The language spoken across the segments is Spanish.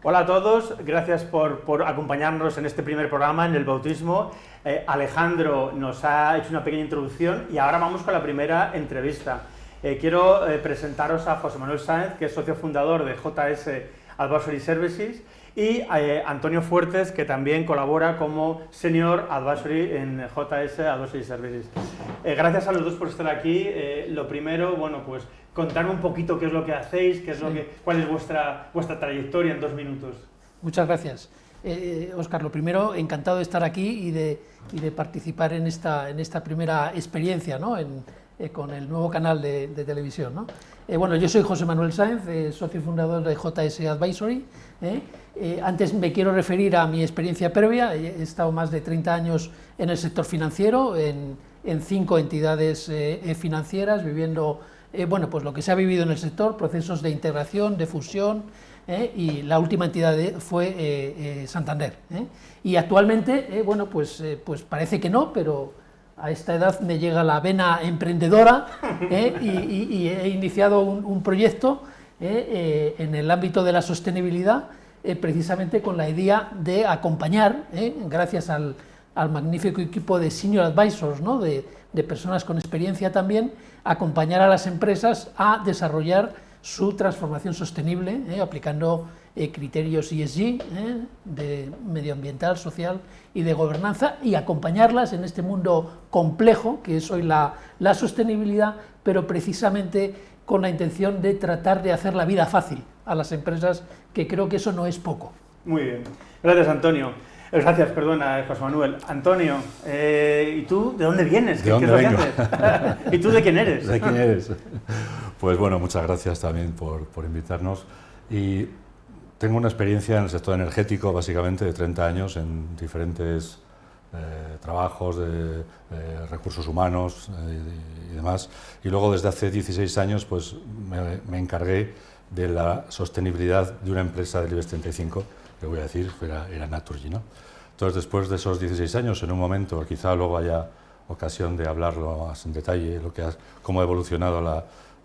Hola a todos, gracias por acompañarnos en este primer programa, en el bautismo. Alejandro nos ha hecho una pequeña introducción y ahora vamos con la primera entrevista. Quiero presentaros a José Manuel Sáenz, que es socio fundador de JS Advisory Services, y Antonio Fuertes, que también colabora como Senior Advisory en JS Advisory Services. Gracias a los dos por estar aquí. Lo primero, bueno, pues contarme un poquito qué es lo que hacéis, cuál es vuestra trayectoria en 2 minutos. Muchas gracias. Óscar, lo primero, encantado de estar aquí y de participar en esta primera experiencia, ¿no? Con el nuevo canal de televisión, ¿no? Bueno, yo soy José Manuel Sáenz, socio fundador de JS Advisory. Antes me quiero referir a mi experiencia previa. He estado más de 30 años en el sector financiero, en 5 entidades financieras, viviendo bueno, pues lo que se ha vivido en el sector, procesos de integración, de fusión, y la última entidad fue Santander. Y actualmente, bueno, pues parece que no, pero a esta edad me llega la vena emprendedora, y he iniciado un proyecto en el ámbito de la sostenibilidad, precisamente con la idea de acompañar, gracias al magnífico equipo de Senior Advisors, ¿no? de personas con experiencia también, acompañar a las empresas a desarrollar su transformación sostenible, aplicando criterios ESG, de medioambiental, social y de gobernanza, y acompañarlas en este mundo complejo que es hoy la sostenibilidad, pero precisamente con la intención de tratar de hacer la vida fácil a las empresas, que creo que eso no es poco. Muy bien. Gracias, Antonio. Gracias, perdona, José Manuel. Antonio, ¿y tú de dónde vienes? ¿De dónde vengo? ¿Y tú de quién eres? ¿De quién eres? Pues bueno, muchas gracias también por invitarnos. Y tengo una experiencia en el sector energético, básicamente, de 30 años en diferentes trabajos de recursos humanos y demás. Y luego, desde hace 16 años, pues me encargué de la sostenibilidad de una empresa del IBEX 35, que voy a decir, era Naturgy, ¿no? Entonces, después de esos 16 años, en un momento, quizá luego haya ocasión de hablarlo más en detalle, cómo ha evolucionado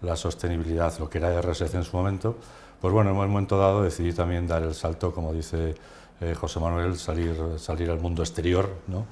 la sostenibilidad, lo que era RSC en su momento, pues bueno, en un momento dado decidí también dar el salto, como dice José Manuel, salir al mundo exterior, ¿no?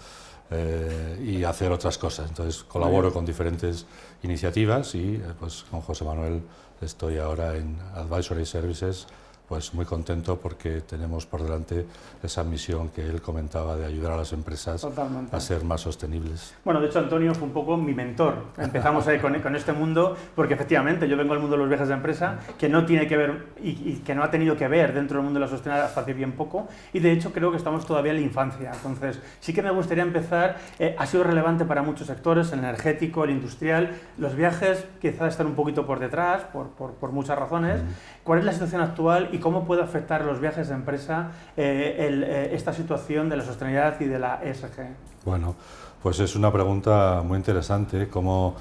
Y hacer otras cosas. Entonces, colaboro con diferentes iniciativas y pues con José Manuel estoy ahora en Advisory Services, pues muy contento porque tenemos por delante esa misión que él comentaba de ayudar a las empresas Totalmente. A ser más sostenibles. Bueno, de hecho, Antonio fue un poco mi mentor. Empezamos ahí con este mundo, porque efectivamente yo vengo del mundo de los viajes de empresa, que no tiene que ver y que no ha tenido que ver dentro del mundo de la sostenibilidad hasta hace bien poco, y de hecho creo que estamos todavía en la infancia. Entonces, sí que me gustaría empezar, ha sido relevante para muchos sectores, el energético, el industrial, los viajes quizás están un poquito por detrás, por muchas razones. ¿Cuál es la situación actual y cómo puede afectar los viajes de empresa esta situación de la sostenibilidad y de la ESG? Bueno, pues es una pregunta muy interesante, cómo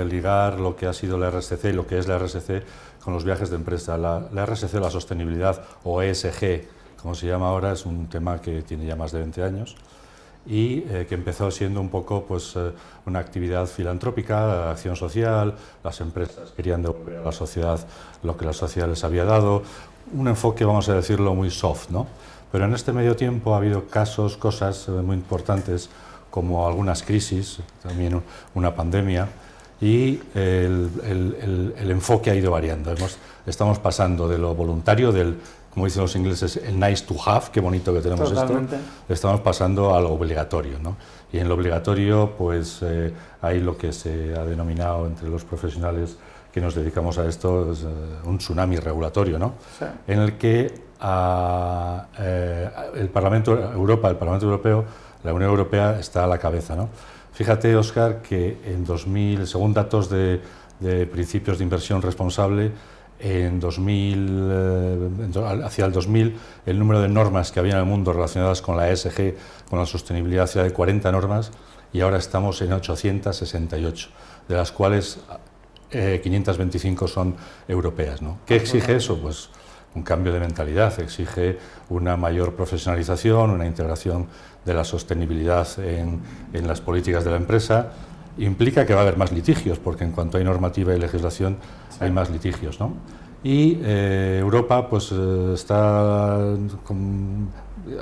ligar lo que ha sido la RSC y lo que es la RSC con los viajes de empresa. La RSC, la sostenibilidad, o ESG, como se llama ahora, es un tema que tiene ya más de 20 años y que empezó siendo un poco pues, una actividad filantrópica, acción social. Las empresas querían devolver a la sociedad lo que la sociedad les había dado, un enfoque, vamos a decirlo, muy soft, ¿no? Pero en este medio tiempo ha habido cosas muy importantes, como algunas crisis, también una pandemia, y el enfoque ha ido variando. Estamos pasando de lo voluntario, como dicen los ingleses, el nice to have, qué bonito que tenemos. Totalmente. Esto, estamos pasando a lo obligatorio, ¿no? Y en lo obligatorio, pues hay lo que se ha denominado entre los profesionales que nos dedicamos a esto, es un tsunami regulatorio, ¿no? Sí. En el que el Parlamento Europeo, la Unión Europea está a la cabeza, ¿no? Fíjate, Óscar, que en 2000, según datos de principios de inversión responsable, hacia el 2000, el número de normas que había en el mundo relacionadas con la ESG, con la sostenibilidad, era de 40 normas, y ahora estamos en 868, de las cuales 525 son europeas, ¿no? ¿Qué exige eso? Pues un cambio de mentalidad, exige una mayor profesionalización, una integración de la sostenibilidad en las políticas de la empresa. Implica que va a haber más litigios, porque en cuanto hay normativa y legislación hay más litigios, ¿no? y Europa pues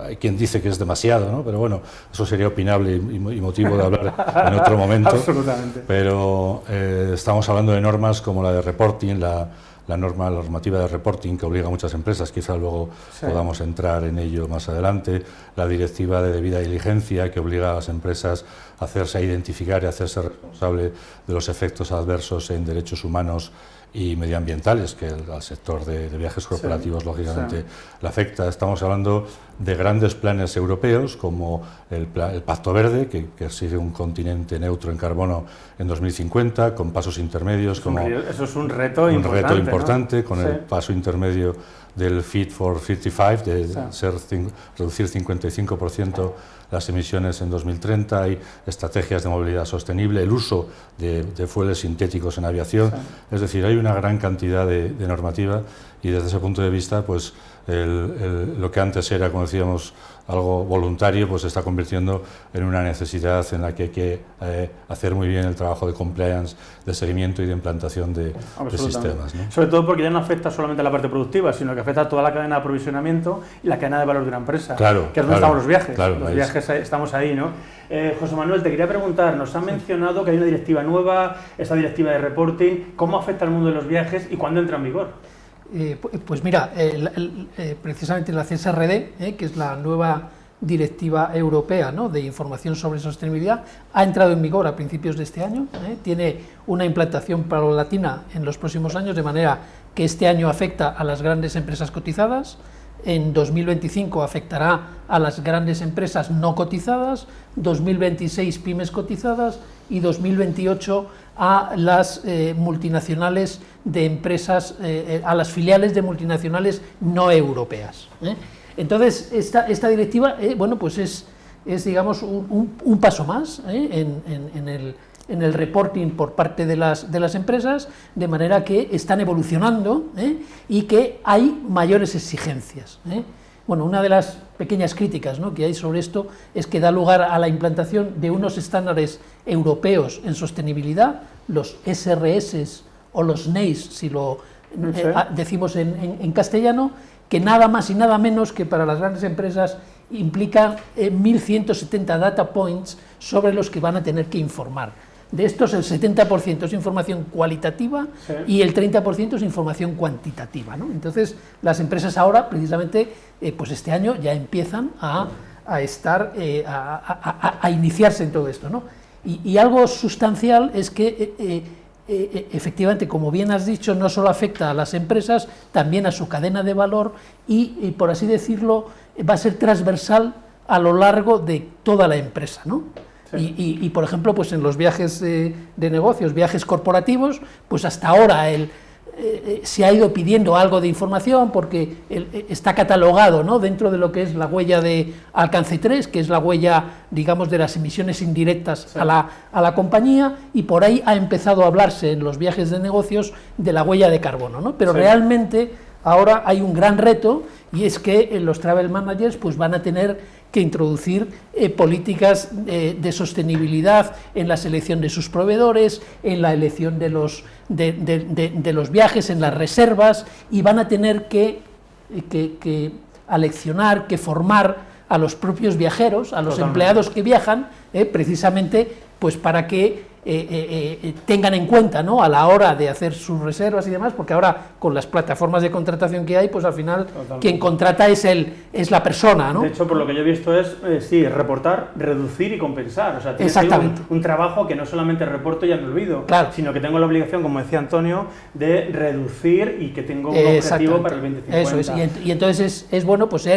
hay quien dice que es demasiado, ¿no? Pero bueno, eso sería opinable y motivo de hablar en otro momento. Absolutamente. Pero estamos hablando de normas como la de reporting, la normativa de reporting que obliga a muchas empresas, quizá luego podamos entrar en ello más adelante, la directiva de debida diligencia que obliga a las empresas a identificar y a hacerse responsable de los efectos adversos en derechos humanos y medioambientales, que al sector de viajes corporativos lógicamente le afecta. Estamos hablando de grandes planes europeos como el Pacto Verde, que sigue un continente neutro en carbono en 2050, con pasos intermedios eso es un reto importante, ¿no? Con el paso intermedio del Fit for 55, de reducir 55% las emisiones en 2030, hay estrategias de movilidad sostenible, el uso de fueles sintéticos en aviación, es decir, hay una gran cantidad de normativa y desde ese punto de vista, pues lo que antes era, como decíamos, algo voluntario, pues se está convirtiendo en una necesidad en la que hay que hacer muy bien el trabajo de compliance, de seguimiento y de implantación de sistemas, ¿no? Sobre todo porque ya no afecta solamente a la parte productiva, sino que afecta a toda la cadena de aprovisionamiento y la cadena de valor de una empresa, que es donde estamos los viajes. Los viajes estamos ahí, ¿no? José Manuel, te quería preguntar, nos han mencionado que hay una directiva nueva, esa directiva de reporting, ¿cómo afecta al mundo de los viajes y cuándo entra en vigor? Pues mira, precisamente la CSRD, que es la nueva directiva europea, ¿no?, de información sobre sostenibilidad, ha entrado en vigor a principios de este año, tiene una implantación paulatina en los próximos años, de manera que este año afecta a las grandes empresas cotizadas, en 2025 afectará a las grandes empresas no cotizadas, 2026 pymes cotizadas y 2028 a las multinacionales de empresas, a las filiales de multinacionales no europeas. Entonces, esta directiva, bueno, pues es digamos, un paso más en el reporting por parte de las empresas, de manera que están evolucionando y que hay mayores exigencias. Bueno, una de las pequeñas críticas, ¿no?, que hay sobre esto es que da lugar a la implantación de unos estándares europeos en sostenibilidad, los SRS o los NEIS, si lo decimos en castellano, que nada más y nada menos que para las grandes empresas implican 1.170 data points sobre los que van a tener que informar. De estos, el 70% es información cualitativa y el 30% es información cuantitativa, ¿no? Entonces, las empresas ahora, precisamente, pues este año ya empiezan a iniciarse en todo esto, ¿no? Y algo sustancial es que, efectivamente, como bien has dicho, no solo afecta a las empresas, también a su cadena de valor y por así decirlo, va a ser transversal a lo largo de toda la empresa, ¿no? Y, por ejemplo, pues en los viajes de negocios, viajes corporativos, pues hasta ahora se ha ido pidiendo algo de información porque está catalogado, ¿no?, dentro de lo que es la huella de alcance 3, que es la huella, digamos, de las emisiones indirectas a la compañía, y por ahí ha empezado a hablarse en los viajes de negocios de la huella de carbono, ¿no? Pero realmente ahora hay un gran reto, y es que los travel managers pues van a tener que introducir políticas de sostenibilidad en la selección de sus proveedores, en la elección de los viajes, en las reservas, y van a tener que aleccionar, que formar a los propios viajeros, a los empleados que viajan, precisamente pues para que tengan en cuenta, ¿no?, a la hora de hacer sus reservas y demás, porque ahora con las plataformas de contratación que hay, pues al final quien contrata es la persona, ¿no? De hecho, por lo que yo he visto es, reportar, reducir y compensar. O sea, tienes un trabajo que no solamente reporto y ya me olvido, sino que tengo la obligación, como decía Antonio, de reducir y que tengo un objetivo para el 2050. Eso es, y entonces es bueno pues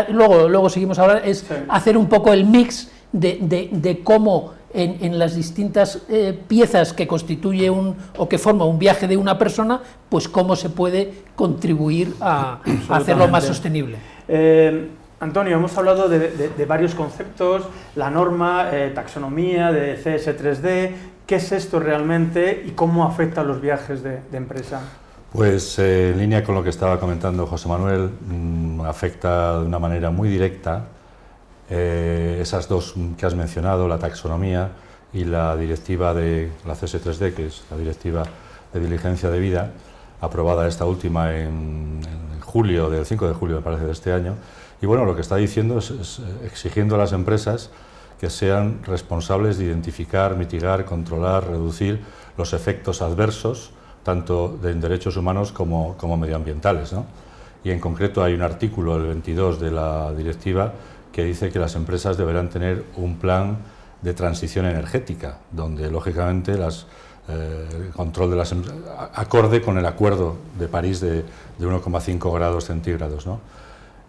luego seguimos ahora, hacer un poco el mix de cómo en las distintas piezas que constituye o que forma un viaje de una persona, pues cómo se puede contribuir a hacerlo más sostenible. Antonio, hemos hablado de varios conceptos, la norma, taxonomía, de CS3D. ¿Qué es esto realmente y cómo afecta a los viajes de empresa? Pues en línea con lo que estaba comentando José Manuel, afecta de una manera muy directa esas dos que has mencionado, la taxonomía y la directiva de la CS3D, que es la directiva de diligencia de vida, aprobada esta última en julio, del 5 de julio me parece de este año, y bueno, lo que está diciendo es exigiendo a las empresas que sean responsables de identificar, mitigar, controlar, reducir los efectos adversos, tanto en derechos humanos como medioambientales, ¿no? Y en concreto hay un artículo, el 22 de la directiva, que dice que las empresas deberán tener un plan de transición energética, donde lógicamente el control de las acorde con el acuerdo de París de 1,5 grados centígrados, ¿no?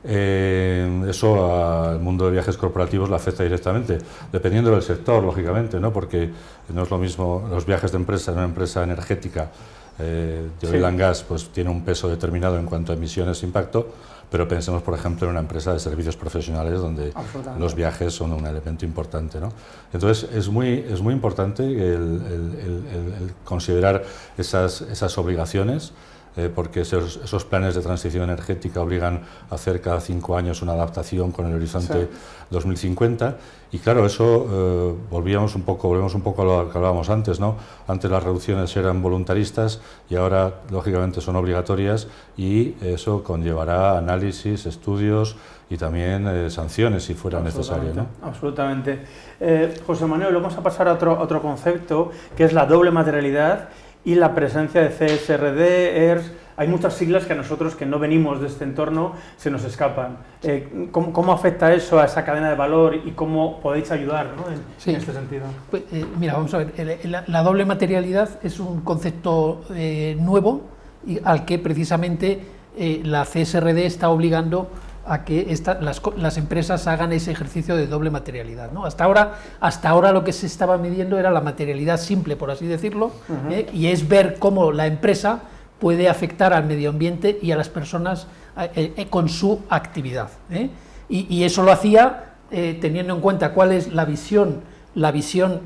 Eso al mundo de viajes corporativos le afecta directamente, dependiendo del sector, lógicamente, ¿no? Porque no es lo mismo los viajes de empresa en una empresa energética de oil and gas, pues tiene un peso determinado en cuanto a emisiones e impacto, pero pensemos, por ejemplo, en una empresa de servicios profesionales donde los viajes son un elemento importante, ¿no? Entonces, es muy importante el considerar esas obligaciones, porque esos planes de transición energética obligan a hacer cada 5 años una adaptación con el horizonte 2050, y claro, eso volvemos un poco a lo que hablábamos antes, ¿no? Antes las reducciones eran voluntaristas y ahora lógicamente son obligatorias, y eso conllevará análisis, estudios y también sanciones si fuera necesario, ¿no? Absolutamente. José Manuel, vamos a pasar a otro concepto, que es la doble materialidad y la presencia de CSRD, ERS. Hay muchas siglas que a nosotros, que no venimos de este entorno, se nos escapan. ¿Cómo afecta eso a esa cadena de valor y cómo podéis ayudar, ¿no? en este sentido? Pues, mira, vamos a ver, la doble materialidad es un concepto nuevo, y al que precisamente la CSRD está obligando a que las empresas hagan ese ejercicio de doble materialidad, ¿no? Hasta ahora lo que se estaba midiendo era la materialidad simple, por así decirlo, y es ver cómo la empresa puede afectar al medio ambiente y a las personas con su actividad, y eso lo hacía teniendo en cuenta cuál es la visión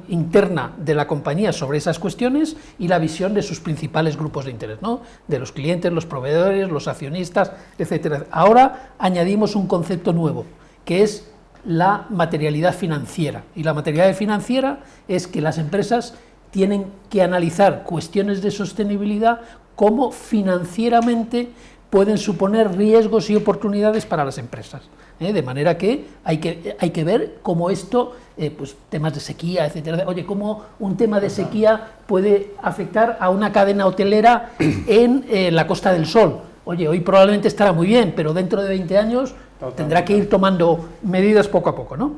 interna de la compañía sobre esas cuestiones y la visión de sus principales grupos de interés, ¿no? De los clientes, los proveedores, los accionistas, etcétera. Ahora añadimos un concepto nuevo, que es la materialidad financiera. Y la materialidad financiera es que las empresas tienen que analizar cuestiones de sostenibilidad, cómo financieramente pueden suponer riesgos y oportunidades para las empresas. De manera que hay que ver cómo esto, pues temas de sequía, etcétera, oye, cómo un tema de sequía puede afectar a una cadena hotelera en la Costa del Sol. Oye, hoy probablemente estará muy bien, pero dentro de 20 años tendrá que ir tomando medidas poco a poco, ¿no?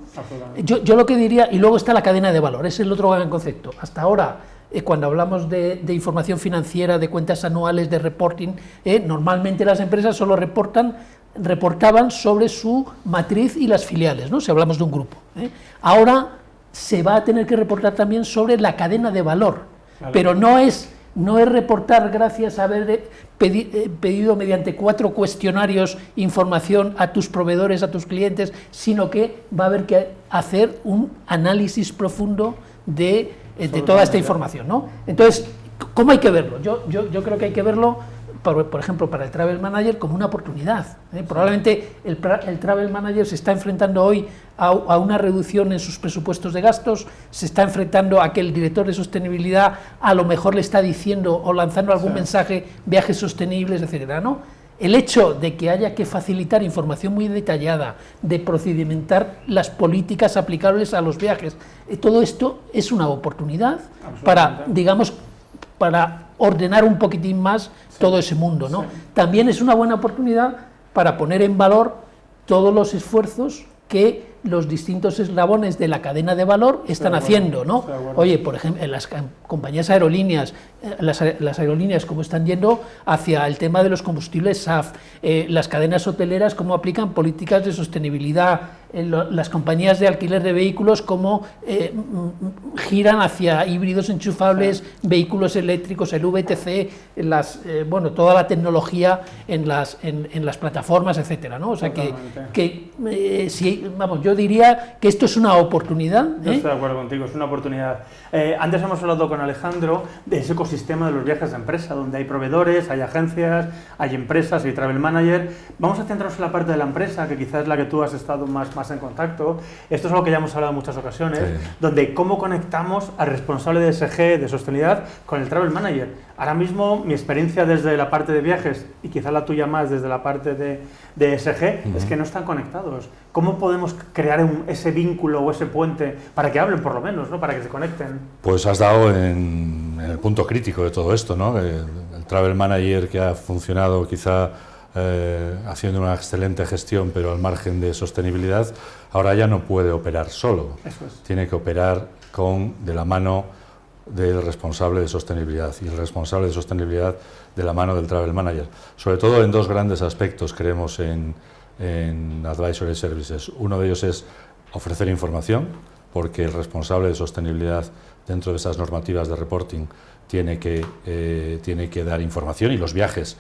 Yo lo que diría, y luego está la cadena de valor, ese es el otro gran concepto. Hasta ahora, cuando hablamos de información financiera, de cuentas anuales, de reporting, normalmente las empresas solo reportaban sobre su matriz y las filiales, ¿no? Si hablamos de un grupo. Ahora se va a tener que reportar también sobre la cadena de valor, pero no es reportar gracias a haber pedido mediante 4 cuestionarios información a tus proveedores, a tus clientes, sino que va a haber que hacer un análisis profundo de toda esta información, ¿no? Entonces, ¿cómo hay que verlo? Yo creo que hay que verlo, por ejemplo, para el Travel Manager como una oportunidad. Probablemente el Travel Manager se está enfrentando hoy a una reducción en sus presupuestos de gastos, se está enfrentando a que el director de sostenibilidad a lo mejor le está diciendo o lanzando algún mensaje, viajes sostenibles, etcétera, ¿no? El hecho de que haya que facilitar información muy detallada, de procedimentar las políticas aplicables a los viajes, todo esto es una oportunidad para, digamos, para ordenar un poquitín más todo ese mundo, ¿no? También es una buena oportunidad para poner en valor todos los esfuerzos que los distintos eslabones de la cadena de valor están haciendo, ¿no? Oye, por ejemplo, en las compañías aerolíneas, las aerolíneas cómo están yendo hacia el tema de los combustibles SAF, las cadenas hoteleras cómo aplican políticas de sostenibilidad, las compañías de alquiler de vehículos cómo giran hacia híbridos enchufables, vehículos eléctricos, el VTC, bueno, toda la tecnología en las plataformas, etcétera, ¿no? O sea que si, vamos, yo yo diría que esto es una oportunidad. Yo estoy de acuerdo contigo, es una oportunidad. Antes hemos hablado con Alejandro de ese ecosistema de los viajes de empresa, donde hay proveedores, hay agencias, hay empresas, hay travel manager. Vamos a centrarnos en la parte de la empresa, que quizás es la que tú has estado más en contacto. Esto es algo que ya hemos hablado en muchas ocasiones, donde cómo conectamos al responsable de SG, de sostenibilidad, con el travel manager. Ahora mismo, mi experiencia desde la parte de viajes, y quizás la tuya más desde la parte de SG, es que no están conectados. ¿Cómo podemos crear ese vínculo o ese puente para que hablen, por lo menos, ¿no? Para que se conecten? Pues has dado en el punto crítico de todo esto, ¿no? El travel manager que ha funcionado quizá haciendo una excelente gestión, pero al margen de sostenibilidad, ahora ya no puede operar solo. Eso es. Tiene que operar de la mano del responsable de sostenibilidad y el responsable de sostenibilidad de la mano del travel manager. Sobre todo en dos grandes aspectos creemos en Advisory Services. Uno de ellos es ofrecer información, porque el responsable de sostenibilidad dentro de esas normativas de reporting tiene que dar información, y los viajes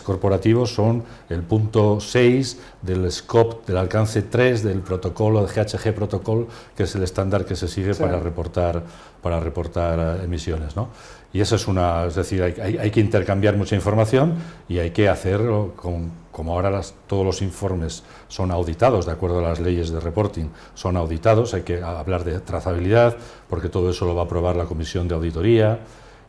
corporativos son el punto 6 del scope, del alcance 3 del protocolo, de GHG Protocol, que es el estándar que se sigue para reportar emisiones, ¿no? Y eso es decir, hay que intercambiar mucha información y hay que hacerlo como ahora todos los informes son auditados, de acuerdo a las leyes de reporting, son auditados, hay que hablar de trazabilidad, porque todo eso lo va a aprobar la Comisión de Auditoría.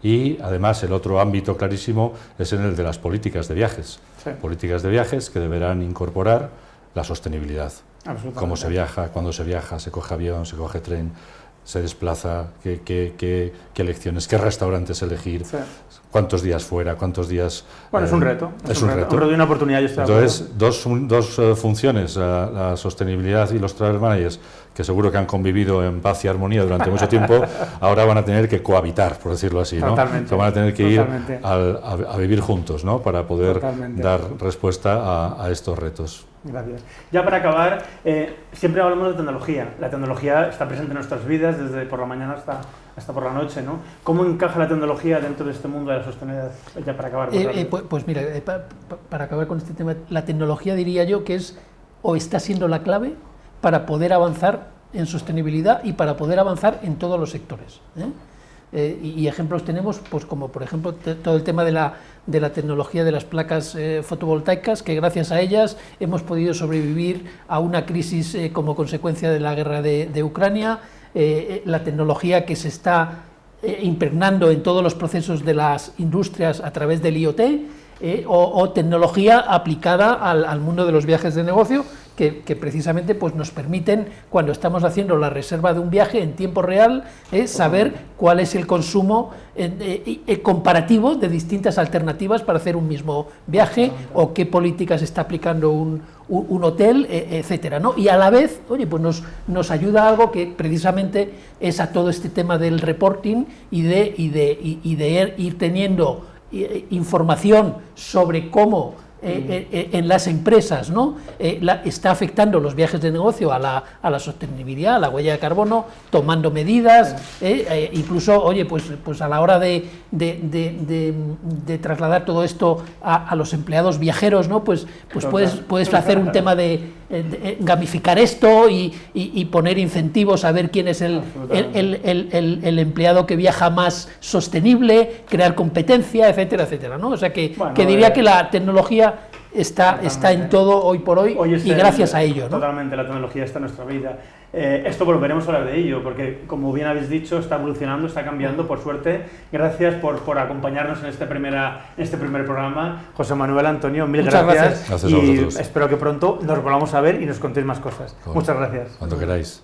Y además el otro ámbito clarísimo es en el de las políticas de viajes. Sí. Políticas de viajes que deberán incorporar la sostenibilidad. Cómo se viaja, cuándo se viaja, se coge avión, se coge tren, se desplaza, qué lecciones, qué restaurantes elegir, sí. Cuántos días fuera, cuántos días... Bueno, es un reto. Es un reto. Un reto y una oportunidad. Yo estoy Entonces, dos funciones, la sostenibilidad y los travel managers, que seguro que han convivido en paz y armonía durante mucho tiempo, ahora van a tener que cohabitar, por decirlo así, ¿no? Totalmente. Se van a tener que ir a vivir juntos, ¿no? Para poder dar respuesta a estos retos. Gracias. Ya para acabar, siempre hablamos de tecnología. La tecnología está presente en nuestras vidas desde por la mañana hasta por la noche, ¿no? ¿Cómo encaja la tecnología dentro de este mundo de la sostenibilidad? Ya para acabar. Pues mira, para acabar con este tema, la tecnología, diría yo, que es o está siendo la clave para poder avanzar en sostenibilidad y para poder avanzar en todos los sectores, y ejemplos tenemos, pues como por ejemplo todo el tema de la tecnología de las placas fotovoltaicas, que gracias a ellas hemos podido sobrevivir a una crisis como consecuencia de la guerra de Ucrania, la tecnología que se está impregnando en todos los procesos de las industrias a través del IoT, o tecnología aplicada al mundo de los viajes de negocio, que precisamente pues, nos permiten, cuando estamos haciendo la reserva de un viaje en tiempo real, saber cuál es el consumo comparativo de distintas alternativas para hacer un mismo viaje, o qué políticas está aplicando un hotel, etcétera, ¿no? Y a la vez, oye, pues nos ayuda a algo que precisamente es a todo este tema del reporting y de ir teniendo información sobre cómo en las empresas, ¿no? Está afectando los viajes de negocio a la sostenibilidad, a la huella de carbono, tomando medidas, incluso, oye, pues a la hora de trasladar todo esto a los empleados viajeros, ¿no? Pues puedes hacer un tema de gamificar esto y poner incentivos a ver quién es el empleado que viaja más sostenible, crear competencia, etcétera, etcétera, ¿no? O sea que diría que la tecnología está en todo hoy por hoy y gracias a ello, ¿no? Totalmente, la tecnología está en nuestra vida. Esto volveremos a hablar de ello, porque como bien habéis dicho, está evolucionando, está cambiando, por suerte. Gracias por acompañarnos en este primer programa. José Manuel, Antonio, mil gracias. Gracias a vosotros. Y espero que pronto nos volvamos a ver y nos contéis más cosas. Muchas gracias. Cuando queráis.